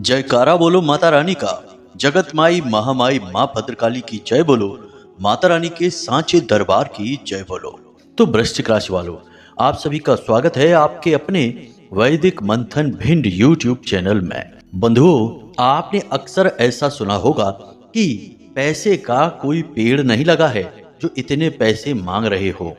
जयकारा बोलो माता रानी का। जगत माई महामाई माँ भद्रकाली की जय बोलो। माता रानी के सांचे दरबार की जय बोलो। तो वृश्चिक राशि वालों, आप सभी का स्वागत है आपके अपने वैदिक मंथन भिंड यूट्यूब चैनल में। बंधुओं, आपने अक्सर ऐसा सुना होगा कि पैसे का कोई पेड़ नहीं लगा है जो इतने पैसे मांग रहे हो।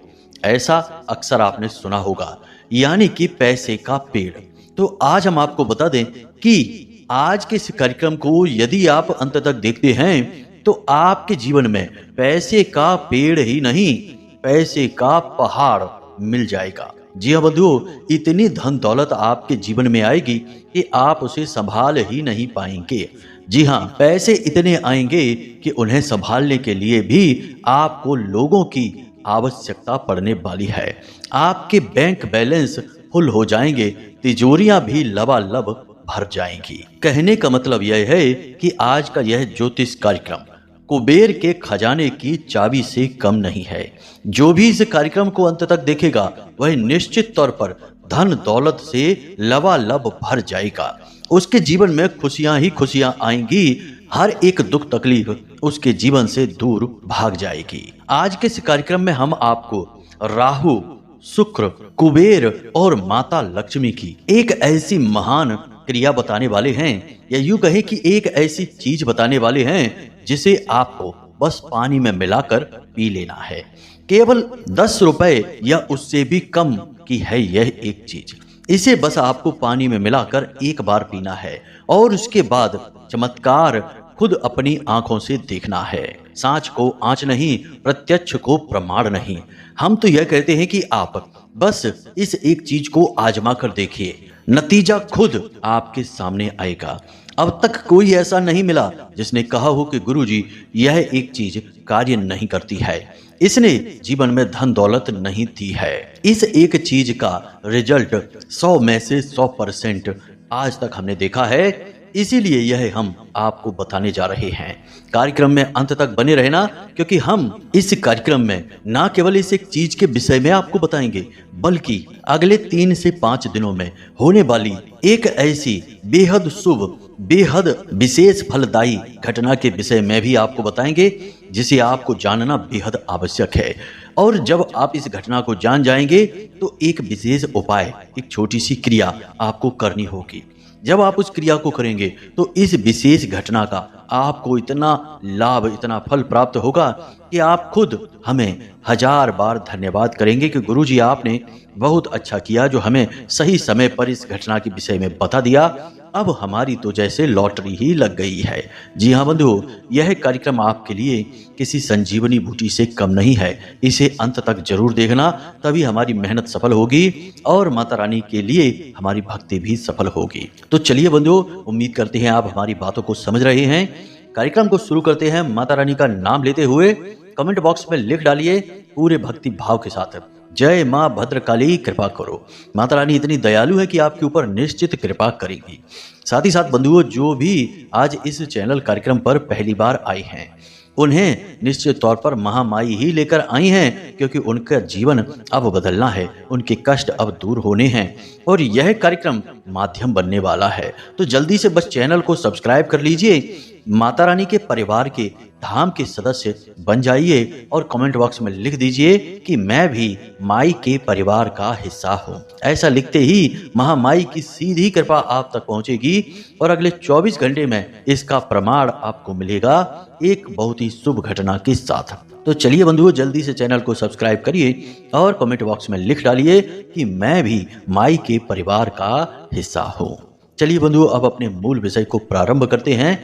ऐसा अक्सर आपने सुना होगा, यानी कि पैसे का पेड़। तो आज हम आपको बता दें कि आज के इस कार्यक्रम को यदि आप अंत तक देखते हैं तो आपके जीवन में पैसे का पेड़ ही नहीं, पैसे का पहाड़ मिल जाएगा। जी हाँ बंधुओं, इतनी धन दौलत आपके जीवन में आएगी कि आप उसे संभाल ही नहीं पाएंगे। जी हाँ, पैसे इतने आएंगे कि उन्हें संभालने के लिए भी आपको लोगों की आवश्यकता पड़ने वाली है। आपके बैंक बैलेंस फुल हो जाएंगे, तिजोरियां भी लबालब भर जाएंगी। कहने का मतलब यह है कि आज का यह ज्योतिष कार्यक्रम कुबेर के खजाने की चाबी से कम नहीं है। जो भी इस कार्यक्रम को अंत तक देखेगा वह निश्चित तौर पर धन दौलत से लबालब भर जाएगा। उसके जीवन में खुशियां ही खुशियां आएंगी, हर एक दुख तकलीफ उसके जीवन से दूर भाग जाएगी। आज के इस कार्यक्रम में हम आपको राहु, शुक्र, कुबेर और माता लक्ष्मी की एक ऐसी महान क्रिया बताने वाले हैं, या यूं कहें कि एक ऐसी चीज बताने वाले हैं जिसे आपको बस पानी में मिलाकर पी लेना है। केवल 10 रुपए या उससे भी कम की है यह एक चीज। इसे बस आपको पानी में मिलाकर एक बार पीना है और उसके बाद चमत्कार खुद अपनी आंखों से देखना है। सांच को आंच नहीं, प्रत्यक्ष को प्रमाण नहीं। हम तो यह कहते हैं कि आप बस इस एक चीज को आजमा कर देखिए, नतीजा खुद आपके सामने आएगा। अब तक कोई ऐसा नहीं मिला जिसने कहा हो कि गुरुजी यह एक चीज कार्य नहीं करती है, इसने जीवन में धन दौलत नहीं दी है। इस एक चीज का रिजल्ट 100 में से 100% आज तक हमने देखा है, इसीलिए यह हम आपको बताने जा रहे हैं। कार्यक्रम में अंत तक बने रहना, क्योंकि हम इस कार्यक्रम में ना केवल इस एक चीज के विषय में आपको बताएंगे, बल्कि अगले 3 से 5 दिनों में होने वाली एक ऐसी बेहद शुभ, बेहद विशेष फलदायी घटना के विषय में भी आपको बताएंगे, जिसे आपको जानना बेहद आवश्यक है। और जब आप इस घटना को जान जाएंगे तो एक विशेष उपाय, एक छोटी सी क्रिया आपको करनी होगी। जब आप उस क्रिया को करेंगे तो इस विशेष घटना का आपको इतना लाभ, इतना फल प्राप्त होगा कि आप खुद हमें 1000 बार धन्यवाद करेंगे कि गुरुजी आपने बहुत अच्छा किया जो हमें सही समय पर इस घटना के विषय में बता दिया। अब हमारी तो जैसे लॉटरी ही लग गई है। जी हाँ बंधुओं, यह कार्यक्रम आपके लिए किसी संजीवनी बूटी से कम नहीं है। इसे अंत तक जरूर देखना, तभी हमारी मेहनत सफल होगी और माता रानी के लिए हमारी भक्ति भी सफल होगी। तो चलिए बंधुओं, उम्मीद करते हैं आप हमारी बातों को समझ रहे हैं। कार्यक्रम को शुरू करते हैं माता रानी का नाम लेते हुए। कमेंट बॉक्स में लिख डालिए पूरे भक्ति भाव के साथ, जय माँ भद्रकाली कृपा करो। माता रानी इतनी दयालु है कि आपके ऊपर निश्चित कृपा करेगी। साथ ही साथ बंधुओं, जो भी आज इस चैनल कार्यक्रम पर पहली बार आई हैं, उन्हें निश्चित तौर पर महामाई ही लेकर आई हैं, क्योंकि उनका जीवन अब बदलना है, उनके कष्ट अब दूर होने हैं और यह कार्यक्रम माध्यम बनने वाला है। तो जल्दी से बस चैनल को सब्सक्राइब कर लीजिए, माता रानी के परिवार के धाम के सदस्य बन जाइए और कमेंट बॉक्स में लिख दीजिए कि मैं भी माई के परिवार का हिस्सा हूँ। ऐसा लिखते ही महामाई की सीधी कृपा आप तक पहुँचेगी और अगले 24 घंटे में इसका प्रमाण आपको मिलेगा एक बहुत ही शुभ घटना के साथ। तो चलिए बंधुओं, जल्दी से चैनल को सब्सक्राइब करिए और कमेंट बॉक्स में लिख डालिए कि मैं भी माई के परिवार का हिस्सा हूँ। चलिए बंधुओं, अब अपने मूल विषय को प्रारंभ करते हैं।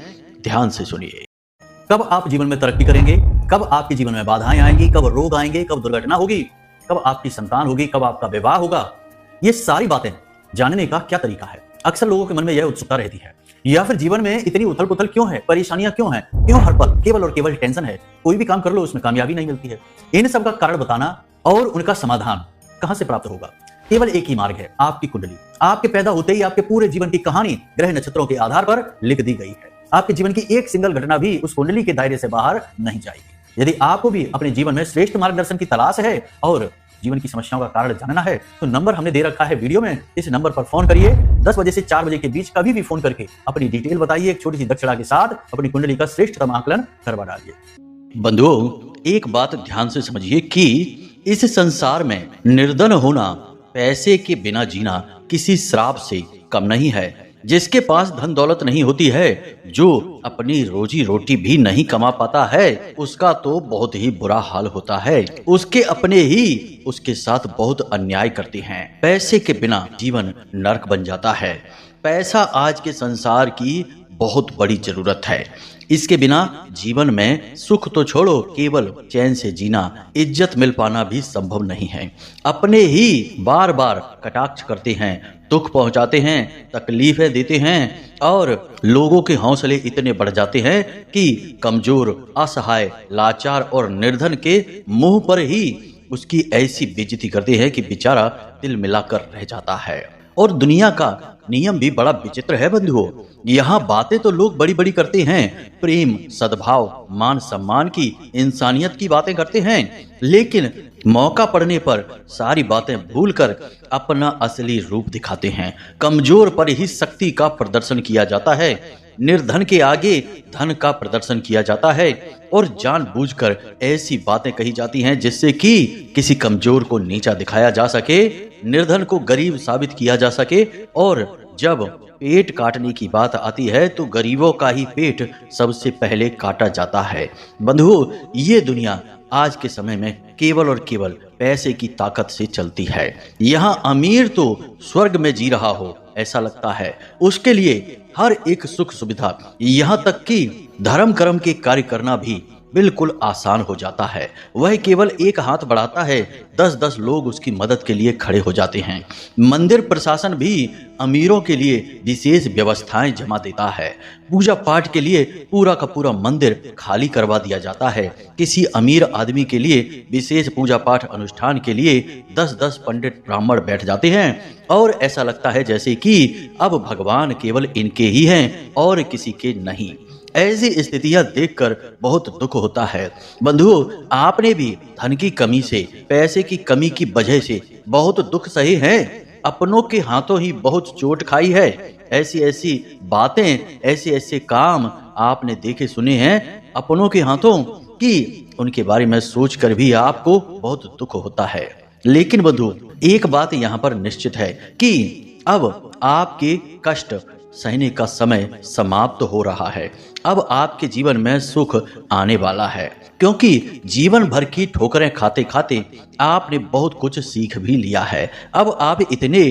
ध्यान से सुनिए। कब आप जीवन में तरक्की करेंगे, कब आपके जीवन में बाधाएं आएंगी, कब रोग आएंगे, कब दुर्घटना होगी, कब आपकी संतान होगी, कब आपका विवाह होगा, ये सारी बातें जानने का क्या तरीका है? अक्सर लोगों के मन में यह उत्सुकता रहती है। या फिर जीवन में इतनी उथल पुथल क्यों है, परेशानियां क्यों हैं, क्यों हर पल केवल और केवल टेंशन है, कोई भी काम कर लो उसमें कामयाबी नहीं मिलती है। इन सब का कारण बताना और उनका समाधान कहां से प्राप्त होगा? केवल एक ही मार्ग है, आपकी कुंडली। आपके पैदा होते ही आपके पूरे जीवन की कहानी ग्रह नक्षत्रों के आधार पर लिख दी गई है। आपके जीवन की एक सिंगल घटना भी उस कुंडली के दायरे से बाहर नहीं जाएगी। यदि आपको भी अपने जीवन में श्रेष्ठ मार्गदर्शन की तलाश है और जीवन की समस्याओं का कारण जानना है तो नंबर हमने दे रखा है वीडियो में, इस नंबर पर फोन करिए। 10 बजे से 4 बजे के बीच कभी भी फोन करके अपनी डिटेल बताइए, एक छोटी सी दक्षिणा के साथ अपनी कुंडली का श्रेष्ठतम आकलन करवा डालिए। बंधुओं, एक बात ध्यान से समझिए कि इस संसार में निर्धन होना, पैसे के बिना जीना किसी श्राप से कम नहीं है। जिसके पास धन दौलत नहीं होती है, जो अपनी रोजी रोटी भी नहीं कमा पाता है, उसका तो बहुत ही बुरा हाल होता है। उसके अपने ही उसके साथ बहुत अन्याय करते हैं। पैसे के बिना जीवन नरक बन जाता है। पैसा आज के संसार की बहुत बड़ी जरूरत है। इसके बिना जीवन में सुख तो छोड़ो, केवल चैन से जीना, इज्जत मिल पाना भी संभव नहीं है। अपने ही बार बार कटाक्ष करते हैं, दुख पहुंचाते हैं, तकलीफें देते हैं और लोगों के हौसले इतने बढ़ जाते हैं कि कमजोर, असहाय, लाचार और निर्धन के मुंह पर ही उसकी ऐसी बेइज्जती करते हैं कि बेचारा दिल मिलाकर रह जाता है। और दुनिया का नियम भी बड़ा विचित्र है बंधुओं। यहाँ बातें तो लोग बड़ी बड़ी करते हैं, प्रेम, सद्भाव, मान सम्मान की, इंसानियत की बातें करते हैं, लेकिन मौका पड़ने पर सारी बातें भूलकर अपना असली रूप दिखाते हैं। कमजोर पर ही शक्ति का प्रदर्शन किया जाता है, निर्धन के आगे धन का प्रदर्शन किया जाता है और जानबूझकर ऐसी बातें कही जाती हैं जिससे कि किसी कमजोर को नीचा दिखाया जा सके, निर्धन को गरीब साबित किया जा सके। और जब पेट काटने की बात आती है तो गरीबों का ही पेट सबसे पहले काटा जाता है। बंधुओं, ये दुनिया आज के समय में केवल और केवल पैसे की ताकत से चलती है। यहाँ अमीर तो स्वर्ग में जी रहा हो ऐसा लगता है। उसके लिए हर एक सुख सुविधा, यहाँ तक कि धर्म कर्म के कार्य करना भी बिल्कुल आसान हो जाता है। वह केवल एक हाथ बढ़ाता है, 10-10 लोग उसकी मदद के लिए खड़े हो जाते हैं। मंदिर प्रशासन भी अमीरों के लिए विशेष व्यवस्थाएं जमा देता है। पूजा पाठ के लिए पूरा का पूरा मंदिर खाली करवा दिया जाता है। किसी अमीर आदमी के लिए विशेष पूजा पाठ अनुष्ठान के लिए 10-10 पंडित ब्राह्मण बैठ जाते हैं और ऐसा लगता है जैसे कि अब भगवान केवल इनके ही हैं और किसी के नहीं। ऐसी स्थितियां देखकर बहुत दुख होता है। बंधुओं, आपने भी धन की कमी से, पैसे की कमी की वजह से बहुत दुख सहे हैं। अपनों के हाथों ही बहुत चोट खाई है। ऐसी ऐसी बातें, ऐसे ऐसे काम आपने देखे सुने हैं अपनों के हाथों कि उनके बारे में सोचकर भी आपको बहुत दुख होता है। लेकिन बंधु, एक बात यहाँ पर निश्चित है कि अब आपके कष्ट सहने का समय समाप्त हो रहा है। अब आपके जीवन में सुख आने वाला है, क्योंकि जीवन भर की ठोकरें खाते खाते आपने बहुत कुछ सीख भी लिया है। अब आप इतने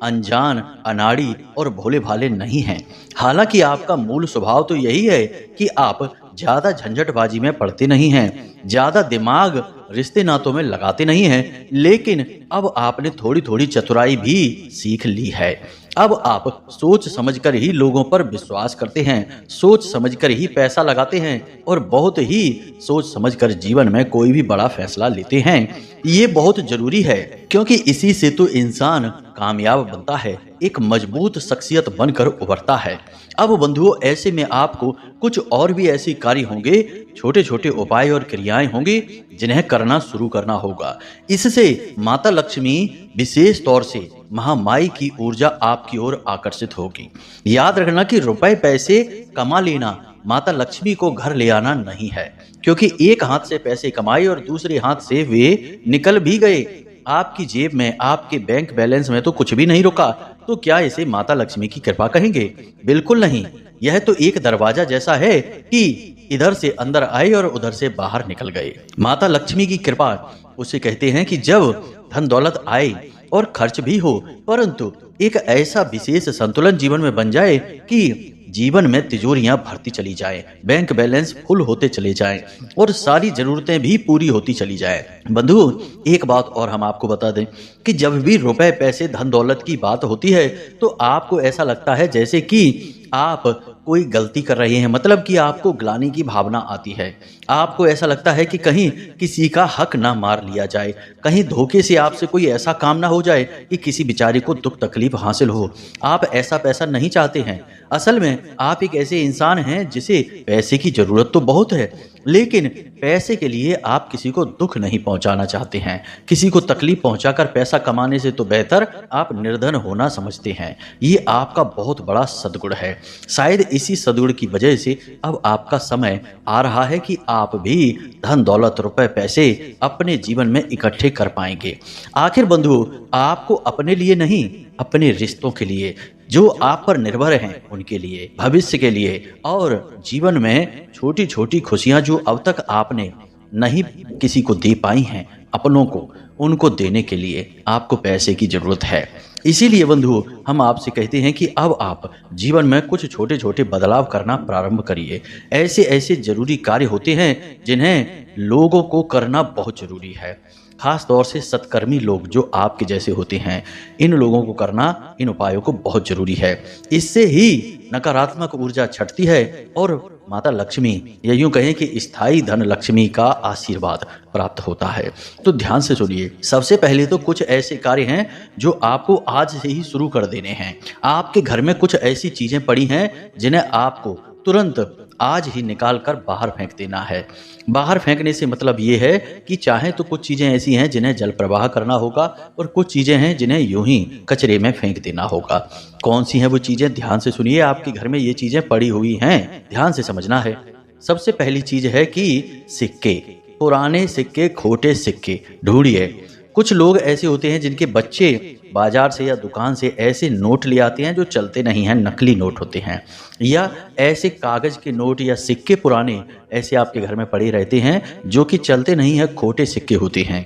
अनजान, अनाड़ी और भोले भाले नहीं हैं। हालांकि आपका मूल स्वभाव तो यही है कि आप ज्यादा झंझटबाजी में पड़ते नहीं हैं, ज्यादा दिमाग रिश्ते नातों में लगाते नहीं हैं, लेकिन अब आपने थोड़ी थोड़ी चतुराई भी सीख ली है। अब आप सोच समझकर ही लोगों पर विश्वास करते हैं, सोच समझकर ही पैसा लगाते हैं और बहुत ही सोच समझकर जीवन में कोई भी बड़ा फैसला लेते हैं। ये बहुत जरूरी है, क्योंकि इसी से तो इंसान कामयाब बनता है, एक मजबूत शख्सियत बनकर उभरता है। अब बंधुओं, ऐसे में आपको कुछ और भी ऐसे कार्य होंगे, छोटे छोटे उपाय और क्रियाएं होंगी जिन्हें करना शुरू करना होगा। इससे माता लक्ष्मी विशेष तौर से महामाई की ऊर्जा आपकी ओर आकर्षित होगी। याद रखना कि रुपए पैसे कमा लेना माता लक्ष्मी को घर ले आना नहीं है, क्योंकि एक हाथ से पैसे कमाए और दूसरे हाथ से वे निकल भी गए, आपकी जेब में, आपके बैंक बैलेंस में तो कुछ भी नहीं रुका, तो क्या इसे माता लक्ष्मी की कृपा कहेंगे? बिल्कुल नहीं। यह तो एक दरवाजा जैसा है कि इधर से अंदर आए और उधर से बाहर निकल गए। माता लक्ष्मी की कृपा उसे कहते हैं कि जब धन दौलत आए और खर्च भी हो, परंतु एक ऐसा विशेष संतुलन जीवन में बन जाए कि जीवन में तिजोरियां भरती चली जाएं, बैंक बैलेंस फुल होते चले जाएं और सारी जरूरतें भी पूरी होती चली जाएं। बंधु, एक बात और हम आपको बता दें कि जब भी रुपए पैसे धन दौलत की बात होती है तो आपको ऐसा लगता है जैसे कि आप कोई गलती कर रहे हैं, मतलब कि आपको ग्लानि की भावना आती है। आपको ऐसा लगता है कि कहीं किसी का हक ना मार लिया जाए, कहीं धोखे से आपसे कोई ऐसा काम ना हो जाए कि किसी बेचारे को दुख तकलीफ हासिल हो। आप ऐसा पैसा नहीं चाहते हैं। असल में आप एक ऐसे इंसान हैं जिसे पैसे की जरूरत तो बहुत है, लेकिन पैसे के लिए आप किसी को दुख नहीं पहुंचाना चाहते हैं। किसी को तकलीफ पहुंचाकर पैसा कमाने से तो बेहतर आप निर्धन होना समझते हैं। ये आपका बहुत बड़ा सद्गुण है। शायद इसी सद्गुण की वजह से अब आपका समय आ रहा है कि आप भी धन दौलत रुपए पैसे अपने जीवन में इकट्ठे कर पाएंगे। आखिर बंधु, आपको अपने लिए नहीं, अपने रिश्तों के लिए, जो आप पर निर्भर हैं उनके लिए, भविष्य के लिए और जीवन में छोटी छोटी खुशियां जो अब तक आपने नहीं किसी को दे पाई हैं अपनों को, उनको देने के लिए आपको पैसे की जरूरत है। इसीलिए बंधु, हम आपसे कहते हैं कि अब आप जीवन में कुछ छोटे छोटे बदलाव करना प्रारंभ करिए। ऐसे ऐसे जरूरी कार्य होते हैं जिन्हें लोगों को करना बहुत जरूरी है। खास तौर से सत्कर्मी लोग जो आपके जैसे होते हैं, इन लोगों को करना, इन उपायों को बहुत जरूरी है। इससे ही नकारात्मक ऊर्जा छटती है और माता लक्ष्मी, या यूं कहें कि स्थायी धन लक्ष्मी का आशीर्वाद प्राप्त होता है। तो ध्यान से सुनिए। सबसे पहले तो कुछ ऐसे कार्य हैं जो आपको आज से ही शुरू कर देने हैं। आपके घर में कुछ ऐसी चीजें पड़ी हैं जिन्हें आपको तुरंत आज ही निकाल कर बाहर फेंक देना है। बाहर फेंकने से मतलब ये है कि चाहे तो कुछ चीज़ें ऐसी हैं जिन्हें जल प्रवाह करना होगा और कुछ चीज़ें हैं जिन्हें यूं ही कचरे में फेंक देना होगा। कौन सी हैं वो चीज़ें? ध्यान से सुनिए। आपके घर में ये चीज़ें पड़ी हुई हैं, ध्यान से समझना है। सबसे पहली चीज़ है कि सिक्के, पुराने सिक्के, खोटे सिक्के ढूंढिए। कुछ लोग ऐसे होते हैं जिनके बच्चे बाजार से या दुकान से ऐसे नोट ले आते हैं जो चलते नहीं हैं, नकली नोट होते हैं, या ऐसे कागज के नोट या सिक्के पुराने ऐसे आपके घर में पड़े रहते हैं जो कि चलते नहीं हैं, खोटे सिक्के होते हैं।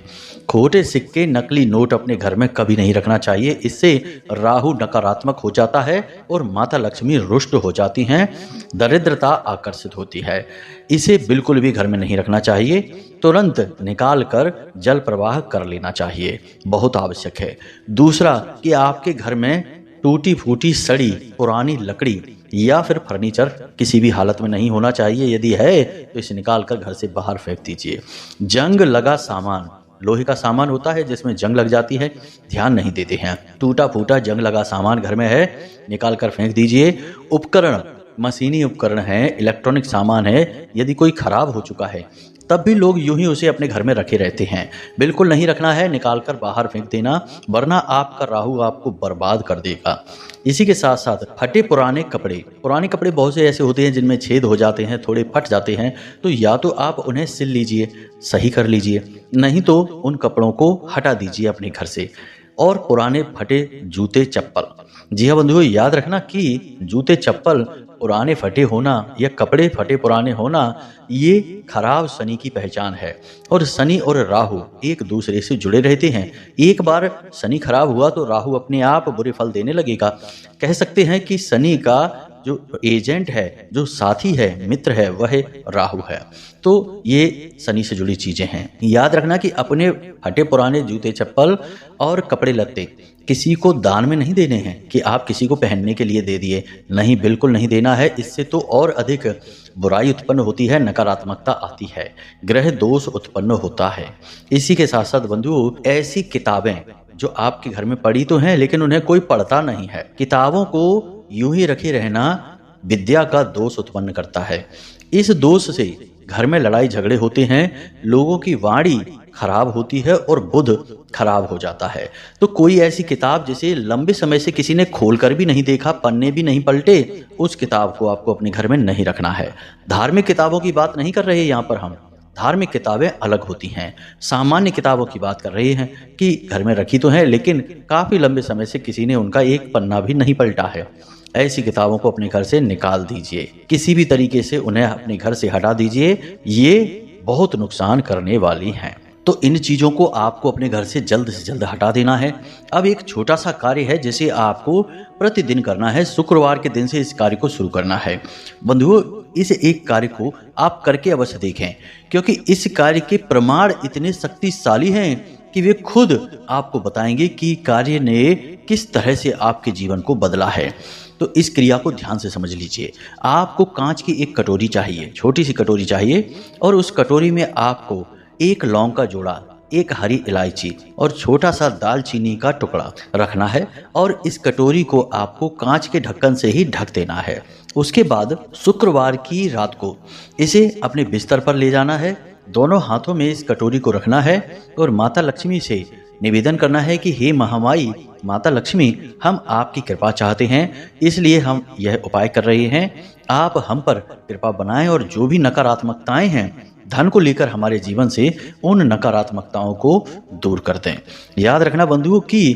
खोटे सिक्के, नकली नोट अपने घर में कभी नहीं रखना चाहिए। इससे राहु नकारात्मक हो जाता है और माता लक्ष्मी रुष्ट हो जाती हैं, दरिद्रता आकर्षित होती है। इसे बिल्कुल भी घर में नहीं रखना चाहिए। तुरंत निकाल कर जल प्रवाह कर लेना चाहिए, बहुत आवश्यक है। दूसरा कि आपके घर में टूटी फूटी सड़ी पुरानी लकड़ी या फिर फर्नीचर किसी भी हालत में नहीं होना चाहिए। यदि है तो इसे निकाल कर घर से बाहर फेंक दीजिए। जंग लगा सामान, लोहे का सामान होता है जिसमें जंग लग जाती है, ध्यान नहीं देते हैं। टूटा फूटा जंग लगा सामान घर में है, निकाल कर फेंक दीजिए। उपकरण, मशीनी उपकरण है, इलेक्ट्रॉनिक सामान है, यदि कोई खराब हो चुका है तब भी लोग यूं ही उसे अपने घर में रखे रहते हैं। बिल्कुल नहीं रखना है, निकाल कर बाहर फेंक देना, वरना आपका राहु आपको बर्बाद कर देगा। इसी के साथ साथ फटे पुराने कपड़े, पुराने कपड़े बहुत से ऐसे होते हैं जिनमें छेद हो जाते हैं, थोड़े फट जाते हैं, तो या तो आप उन्हें सिल लीजिए, सही कर लीजिए, नहीं तो उन कपड़ों को हटा दीजिए अपने घर से। और पुराने फटे जूते चप्पल, जी हाँ बंधुओं, याद रखना कि जूते चप्पल पुराने फटे होना या कपड़े फटे पुराने होना ये खराब शनि की पहचान है। और शनि और राहु एक दूसरे से जुड़े रहते हैं। एक बार शनि खराब हुआ तो राहु अपने आप बुरे फल देने लगेगा। कह सकते हैं कि शनि का जो एजेंट है, जो साथी है, मित्र है, वह राहु है। तो ये शनि से जुड़ी चीजें हैं। याद रखना कि अपने फटे पुराने जूते चप्पल और कपड़े लत्ते किसी को दान में नहीं देने हैं कि आप किसी को पहनने के लिए दे दिए, नहीं, बिल्कुल नहीं देना है। इससे तो और अधिक बुराई उत्पन्न होती है, नकारात्मकता आती है, ग्रह दोष उत्पन्न होता है। इसी के साथ साथ बंधुओं, ऐसी किताबें जो आपके घर में पड़ी तो हैं लेकिन उन्हें कोई पढ़ता नहीं है, किताबों को यूं ही रखे रहना विद्या का दोष उत्पन्न करता है। इस दोष से घर में लड़ाई झगड़े होते हैं, लोगों की वाणी खराब होती है और बुध खराब हो जाता है। तो कोई ऐसी किताब जिसे लंबे समय से किसी ने खोलकर भी नहीं देखा, पन्ने भी नहीं पलटे, उस किताब को आपको अपने घर में नहीं रखना है। धार्मिक किताबों की बात नहीं कर रहे यहाँ पर हम, धार्मिक किताबें अलग होती हैं। सामान्य किताबों की बात कर रहे हैं कि घर में रखी तो है लेकिन काफी लंबे समय से किसी ने उनका एक पन्ना भी नहीं पलटा है। ऐसी किताबों को अपने घर से निकाल दीजिए, किसी भी तरीके से उन्हें अपने घर से हटा दीजिए, ये बहुत नुकसान करने वाली हैं। तो इन चीज़ों को आपको अपने घर से जल्द हटा देना है। अब एक छोटा सा कार्य है जिसे आपको प्रतिदिन करना है। शुक्रवार के दिन से इस कार्य को शुरू करना है। बंधुओं, इस एक कार्य को आप करके अवश्य देखें, क्योंकि इस कार्य के प्रमाण इतने शक्तिशाली हैं कि वे खुद आपको बताएंगे कि कार्य ने किस तरह से आपके जीवन को बदला है। तो इस क्रिया को ध्यान से समझ लीजिए। आपको कांच की एक कटोरी चाहिए, छोटी सी कटोरी चाहिए, और उस कटोरी में आपको एक लौंग का जोड़ा, एक हरी इलायची और छोटा सा दालचीनी का टुकड़ा रखना है और इस कटोरी को आपको कांच के ढक्कन से ही ढक देना है। उसके बाद शुक्रवार की रात को इसे अपने बिस्तर पर ले जाना है। दोनों हाथों में इस कटोरी को रखना है और माता लक्ष्मी से निवेदन करना है कि हे महामाई माता लक्ष्मी, हम आपकी कृपा चाहते हैं, इसलिए हम यह उपाय कर रहे हैं। आप हम पर कृपा बनाएं और जो भी नकारात्मकताएं हैं धन को लेकर हमारे जीवन से उन नकारात्मकताओं को दूर कर दें। याद रखना बंधुओं कि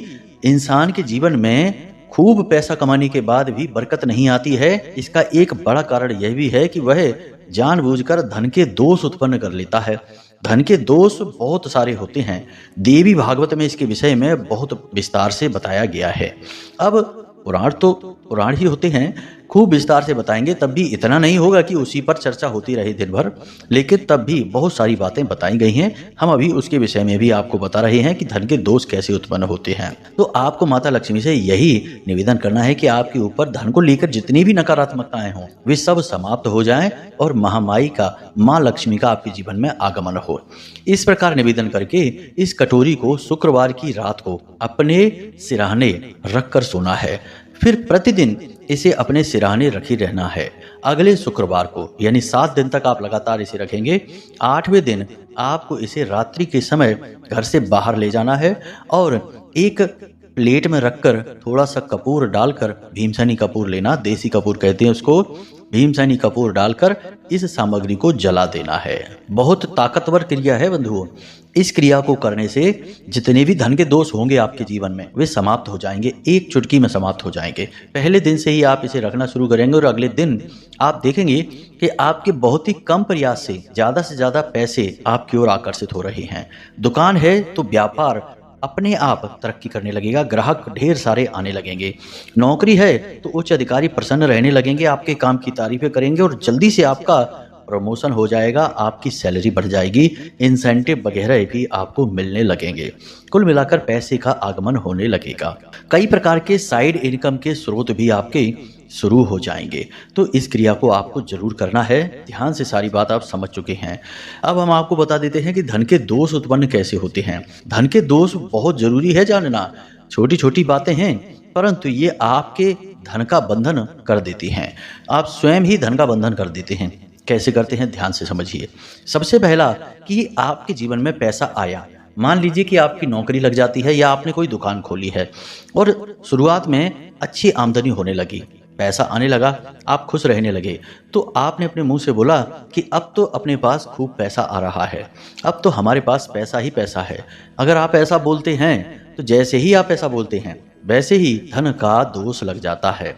इंसान के जीवन में खूब पैसा कमाने के बाद भी बरकत नहीं आती है। इसका एक बड़ा कारण यह भी है कि वह जानबूझकर धन के दोष उत्पन्न कर लेता है। धन के दोष बहुत सारे होते हैं। देवी भागवत में इसके विषय में बहुत विस्तार से बताया गया है। अब पुराण तो पुराण ही होते हैं, खूब विस्तार से बताएंगे तब भी इतना नहीं होगा कि उसी पर चर्चा होती रहे दिन भर, लेकिन तब भी बहुत सारी बातें बताई गई हैं। हम अभी उसके विषय में भी आपको बता रहे हैं कि धन के दोष कैसे उत्पन्न होते हैं। तो आपको माता लक्ष्मी से यही निवेदन करना है कि आपके ऊपर धन को लेकर जितनी भी नकारात्मकताएं हों वे सब समाप्त हो जाएं और महामाई का, माँ लक्ष्मी का आपके जीवन में आगमन हो। इस प्रकार निवेदन करके इस कटोरी को शुक्रवार की रात को अपने सिरहाने रखकर सोना है। फिर प्रतिदिन इसे अपने सिरहाने रखे रहना है। अगले शुक्रवार को यानी 7 दिन तक आप लगातार इसे रखेंगे। 8वें दिन आपको इसे रात्रि के समय घर से बाहर ले जाना है और एक प्लेट में रखकर थोड़ा सा कपूर डालकर, भीमसेनी कपूर लेना, देसी कपूर कहते हैं उसको, भीमसेनी कपूर डालकर इस सामग्री को जला देना है। बहुत ताकतवर क्रिया है बंधुओं। इस क्रिया को करने से जितने भी धन के दोष होंगे आपके जीवन में वे समाप्त हो जाएंगे, एक चुटकी में समाप्त हो जाएंगे। पहले दिन से ही आप इसे रखना शुरू करेंगे और अगले दिन आप देखेंगे कि आपके बहुत ही कम प्रयास से ज़्यादा पैसे आपकी ओर आकर्षित हो रहे हैं। दुकान है तो व्यापार अपने आप तरक्की करने लगेगा, ग्राहक ढेर सारे आने लगेंगे। नौकरी है तो उच्च अधिकारी प्रसन्न रहने लगेंगे, आपके काम की तारीफें करेंगे और जल्दी से आपका प्रमोशन हो जाएगा, आपकी सैलरी बढ़ जाएगी, इंसेंटिव वगैरह भी आपको मिलने लगेंगे। कुल मिलाकर पैसे का आगमन होने लगेगा। कई प्रकार के साइड इनकम के स्रोत भी आपके शुरू हो जाएंगे। तो इस क्रिया को आपको जरूर करना है। ध्यान से सारी बात आप समझ चुके हैं। अब हम आपको बता देते हैं कि धन के दोष उत्पन्न कैसे होते हैं। धन के दोष बहुत जरूरी है जानना। छोटी छोटी बातें हैं परंतु ये आपके धन का बंधन कर देती हैं। आप स्वयं ही धन का बंधन कर देते हैं। कैसे करते हैं ध्यान से समझिए। सबसे पहला कि आपके जीवन में पैसा आया। मान लीजिए कि आपकी नौकरी लग जाती है या आपने कोई दुकान खोली है और शुरुआत में अच्छी आमदनी होने लगी, पैसा आने लगा, आप खुश रहने लगे, तो आपने अपने मुंह से बोला कि अब तो अपने पास खूब पैसा आ रहा है, अब तो हमारे पास पैसा ही पैसा है। अगर आप ऐसा बोलते हैं तो जैसे ही आप ऐसा बोलते हैं वैसे ही धन का दोष लग जाता है,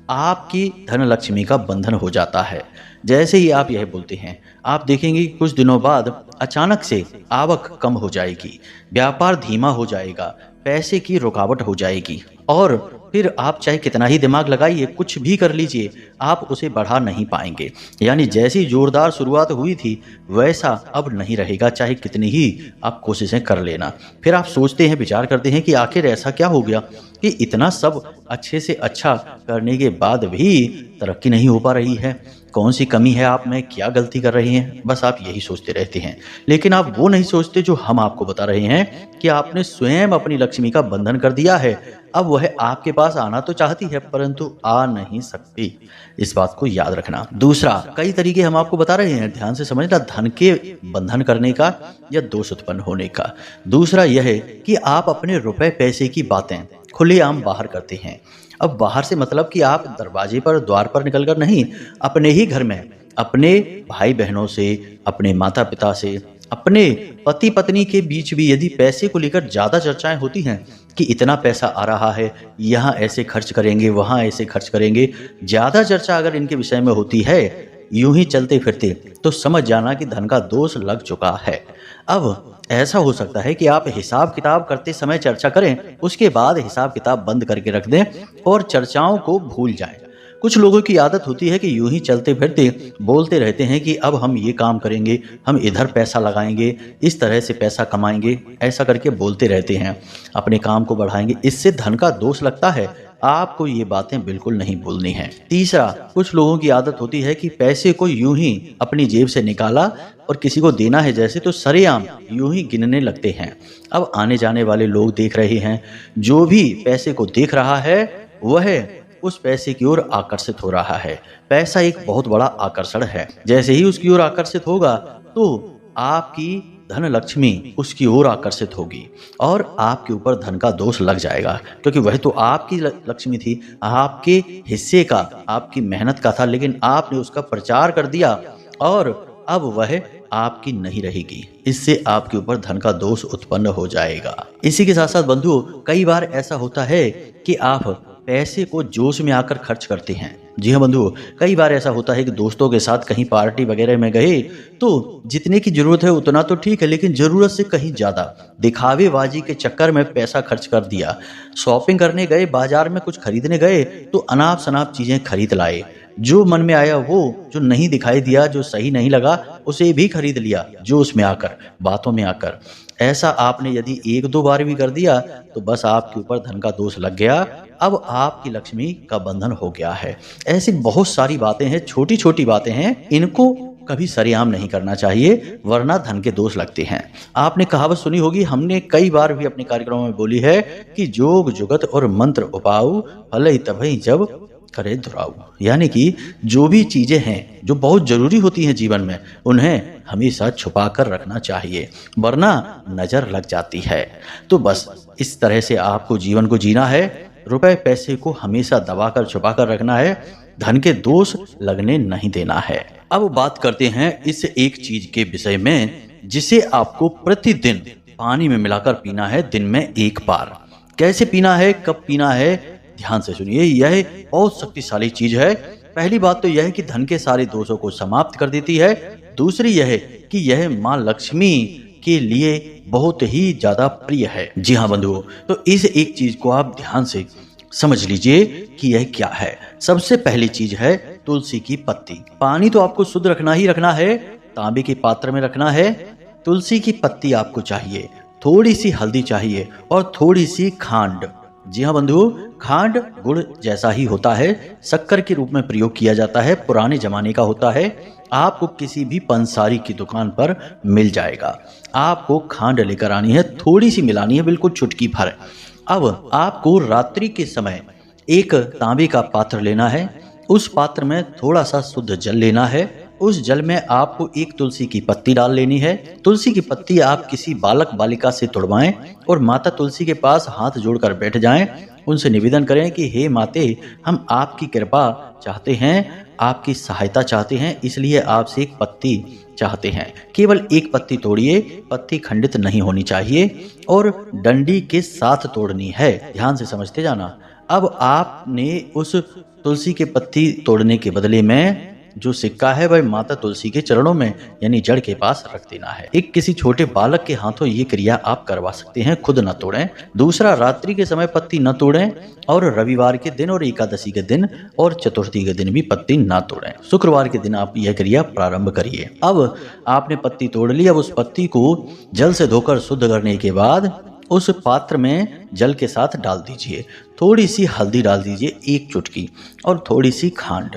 आपकी धन लक्ष्मी का बंधन हो जाता है। जैसे ही आप यह बोलते हैं आप देखेंगे कुछ दिनों बाद अचानक से आवक कम हो जाएगी, व्यापार धीमा हो जाएगा, पैसे की रुकावट हो जाएगी और फिर आप चाहे कितना ही दिमाग लगाइए, कुछ भी कर लीजिए, आप उसे बढ़ा नहीं पाएंगे। यानी जैसी जोरदार शुरुआत हुई थी वैसा अब नहीं रहेगा, चाहे कितनी ही आप कोशिशें कर लेना। फिर आप सोचते हैं, विचार करते हैं कि आखिर ऐसा क्या हो गया कि इतना सब अच्छे से अच्छा करने के बाद भी तरक्की नहीं हो पा रही है, कौन सी कमी है आप में, क्या गलती कर रहे हैं, बस आप यही सोचते रहते हैं। लेकिन आप वो नहीं सोचते जो हम आपको बता रहे हैं कि आपने स्वयं अपनी लक्ष्मी का बंधन कर दिया है। अब वह आपके पास आना तो चाहती है परंतु आ नहीं सकती। इस बात को याद रखना। दूसरा, कई तरीके हम आपको बता रहे हैं, ध्यान से समझना, धन के बंधन करने का या दोष उत्पन्न होने का। दूसरा यह है कि आप अपने रुपए पैसे की बातें खुलेआम बाहर करते हैं। अब बाहर से मतलब कि आप दरवाजे पर, द्वार पर निकलकर नहीं, अपने ही घर में अपने भाई बहनों से, अपने माता पिता से, अपने पति पत्नी के बीच भी यदि पैसे को लेकर ज़्यादा चर्चाएं होती हैं कि इतना पैसा आ रहा है, यहाँ ऐसे खर्च करेंगे, वहाँ ऐसे खर्च करेंगे, ज़्यादा चर्चा अगर इनके विषय में होती है यूं ही चलते फिरते, तो समझ जाना कि धन का दोष लग चुका है। अब ऐसा हो सकता है कि आप हिसाब किताब करते समय चर्चा करें, उसके बाद हिसाब किताब बंद करके रख दें और चर्चाओं को भूल जाएं। कुछ लोगों की आदत होती है कि यूं ही चलते फिरते बोलते रहते हैं कि अब हम ये काम करेंगे, हम इधर पैसा लगाएंगे, इस तरह से पैसा कमाएंगे, ऐसा करके बोलते रहते हैं, अपने काम को बढ़ाएंगे। इससे धन का दोष लगता है। आपको ये बातें बिल्कुल नहीं भूलनी है। तीसरा, कुछ लोगों की आदत होती है कि पैसे को यूं ही अपनी जेब से निकाला और किसी को देना है जैसे तो सरेआम यूं ही गिनने लगते हैं। अब आने जाने वाले लोग देख रहे हैं, जो भी पैसे को देख रहा है वह उस पैसे की ओर आकर्षित हो रहा है। पैसा एक बहुत बड़ा आकर्षण है। जैसे ही उसकी ओर आकर्षित होगा तो आपकी धन लक्ष्मी उसकी ओर आकर्षित होगी और आपके ऊपर धन का दोष लग जाएगा, क्योंकि वह तो आपकी लक्ष्मी थी, आपके हिस्से का, आपकी मेहनत का था, लेकिन आपने उसका प्रचार कर दिया और अब वह आपकी नहीं रहेगी। इससे आपके ऊपर धन का दोष उत्पन्न हो जाएगा। इसी के साथ साथ बंधुओं, कई बार ऐसा होता है कि आप पैसे को जोश में आकर खर्च करते हैं। जी हाँ बंधुओं, कई बार ऐसा होता है कि दोस्तों के साथ कहीं पार्टी वगैरह में गए तो जितने की जरूरत है उतना तो ठीक है, लेकिन जरूरत से कहीं ज्यादा दिखावेबाजी के चक्कर में पैसा खर्च कर दिया। शॉपिंग करने गए, बाजार में कुछ खरीदने गए तो अनाप शनाप चीजें खरीद लाए। जो मन में आया वो, जो नहीं दिखाई दिया, जो सही नहीं लगा उसे भी खरीद लिया, जोश में आकर, बातों में आकर। ऐसा आपने यदि एक दो बार भी कर दिया तो बस आपके ऊपर धन का दोष लग गया। अब आपकी लक्ष्मी का बंधन हो गया है। ऐसी बहुत सारी बातें हैं, छोटी छोटी बातें हैं, इनको कभी सरेआम नहीं करना चाहिए वरना धन के दोष लगते हैं। आपने कहावत सुनी होगी, हमने कई बार भी अपने कार्यक्रमों में बोली है कि जोग जुगत और मंत्र उपाऊ भले तभी जब करे दुराऊ। यानी कि जो भी चीजें हैं जो बहुत जरूरी होती हैं जीवन में, उन्हें हमेशा छुपा कर रखना चाहिए वरना नजर लग जाती है। तो बस इस तरह से आपको जीवन को जीना है। रुपए पैसे को हमेशा दबाकर छुपा कर रखना है, धन के दोष लगने नहीं देना है। अब बात करते हैं इस एक चीज के विषय में जिसे आपको प्रतिदिन पानी में मिलाकर पीना है, दिन में एक बार। कैसे पीना है, कब पीना है, ध्यान से सुनिए। यह बहुत शक्तिशाली चीज है। पहली बात तो यह है कि धन के सारे दोषों को समाप्त कर देती है। दूसरी यह है कि यह मां लक्ष्मी के लिए बहुत ही ज्यादा प्रिय है। जी हाँ बंधुओं, तो इस एक चीज को आप ध्यान से समझ लीजिए कि यह क्या है। सबसे पहली चीज है तुलसी की पत्ती। पानी तो आपको शुद्ध रखना ही रखना है, तांबे के पात्र में रखना है। तुलसी की पत्ती आपको चाहिए, थोड़ी सी हल्दी चाहिए और थोड़ी सी खांड। जी हाँ बंधुओं, खांड गुड़ जैसा ही होता है, शक्कर के रूप में प्रयोग किया जाता है, पुराने जमाने का होता है। आपको किसी भी पंसारी की दुकान पर मिल जाएगा। आपको खांड लेकर आनी है, थोड़ी सी मिलानी है, बिल्कुल चुटकी भर। अब आपको रात्रि के समय एक तांबे का पात्र लेना है। उस पात्र में थोड़ा सा शुद्ध जल लेना है। उस जल में आपको एक तुलसी की पत्ती डाल लेनी है। तुलसी की पत्ती आप किसी बालक बालिका से तुड़वाएं और माता तुलसी के पास हाथ जोड़कर बैठ जाएं। उनसे निवेदन करें कि हे माते, हम आपकी कृपा चाहते हैं, आपकी सहायता चाहते हैं, इसलिए आपसे एक पत्ती चाहते हैं। केवल एक पत्ती तोड़िए, पत्ती खंडित नहीं होनी चाहिए और डंडी के साथ तोड़नी है। ध्यान से समझते जाना। अब आपने उस तुलसी के पत्ती तोड़ने के बदले में जो सिक्का है वह माता तुलसी के चरणों में यानी जड़ के पास रख देना है। एक किसी छोटे बालक के हाथों ये क्रिया आप करवा सकते हैं, खुद न तोड़ें। दूसरा, रात्रि के समय पत्ती न तोड़ें और रविवार के दिन और एकादशी के दिन और चतुर्थी के दिन भी पत्ती न तोड़ें। शुक्रवार के दिन आप यह क्रिया प्रारंभ करिए। अब आपने पत्ती तोड़ ली। अब उस पत्ती को जल से धोकर शुद्ध करने के बाद उस पात्र में जल के साथ डाल दीजिए। थोड़ी सी हल्दी डाल दीजिए, एक चुटकी, और थोड़ी सी खांड।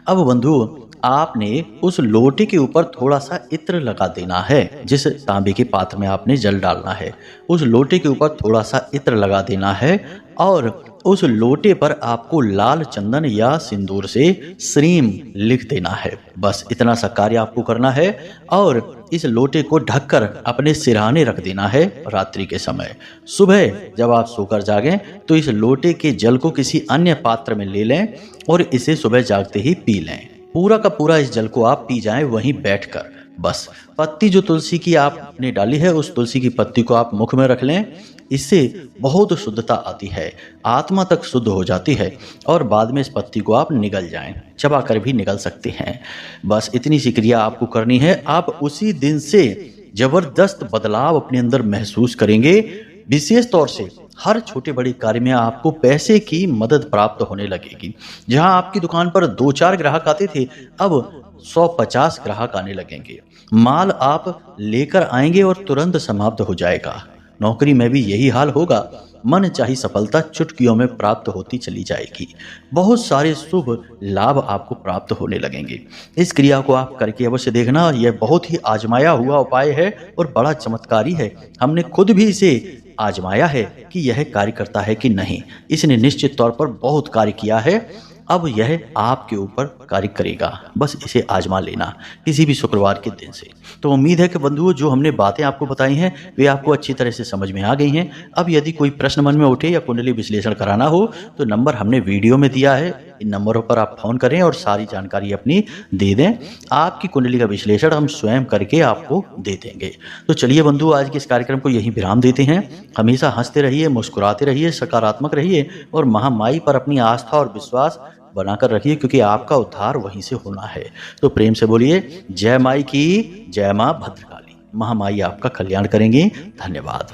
अब बंधु, आपने उस लोटे के ऊपर थोड़ा सा इत्र लगा देना है। जिस तांबे के पात्र में आपने जल डालना है, उस लोटे के ऊपर थोड़ा सा इत्र लगा देना है और उस लोटे पर आपको लाल चंदन या सिंदूर से श्रीम लिख देना है। बस इतना सा कार्य आपको करना है और इस लोटे को ढककर अपने सिरहाने रख देना है रात्रि के समय। सुबह जब आप सोकर जागें तो इस लोटे के जल को किसी अन्य पात्र में ले लें और इसे सुबह जागते ही पी लें। पूरा का पूरा इस जल को आप पी जाएं वहीं बैठकर। बस पत्ती जो तुलसी की आपने डाली है, उस तुलसी की पत्ती को आप मुख में रख लें। इससे बहुत शुद्धता आती है, आत्मा तक शुद्ध हो जाती है और बाद में इस पत्ती को आप निगल जाएं, चबा कर भी निगल सकते हैं। बस इतनी सी क्रिया आपको करनी है। आप उसी दिन से जबरदस्त बदलाव अपने अंदर महसूस करेंगे। विशेष तौर से हर छोटे बड़े कार्य में आपको पैसे की मदद प्राप्त होने लगेगी। जहां आपकी दुकान पर 2-4 ग्राहक आते थे, अब 150 ग्राहक आने लगेंगे। माल आप लेकर आएंगे और तुरंत समाप्त हो जाएगा। नौकरी में भी यही हाल होगा। मन चाही सफलता चुटकियों में प्राप्त होती चली जाएगी। बहुत सारे शुभ लाभ आपको प्राप्त होने लगेंगे। इस क्रिया को आप करके अवश्य देखना, यह बहुत ही आजमाया हुआ उपाय है और बड़ा चमत्कारी है। हमने खुद भी इसे आजमाया है कि यह कार्य करता है कि नहीं। इसने निश्चित तौर पर बहुत कार्य किया है। अब यह आपके ऊपर कार्य करेगा, बस इसे आजमा लेना किसी भी शुक्रवार के दिन से। तो उम्मीद है कि बंधुओं, जो हमने बातें आपको बताई हैं वे आपको अच्छी तरह से समझ में आ गई हैं। अब यदि कोई प्रश्न मन में उठे या कुंडली विश्लेषण कराना हो तो नंबर हमने वीडियो में दिया है, इन नंबरों पर आप फोन करें और सारी जानकारी अपनी दे दें। आपकी कुंडली का विश्लेषण हम स्वयं करके आपको दे देंगे। तो चलिए बंधु, आज के इस कार्यक्रम को यहीं विराम देते हैं। हमेशा हंसते रहिए, मुस्कुराते रहिए, सकारात्मक रहिए और महामाई पर अपनी आस्था और विश्वास बनाकर रखिए, क्योंकि आपका उद्धार वहीं से होना है। तो प्रेम से बोलिए जय माई की, जय मां भद्रकाली। महामाई आपका कल्याण करेंगे। धन्यवाद।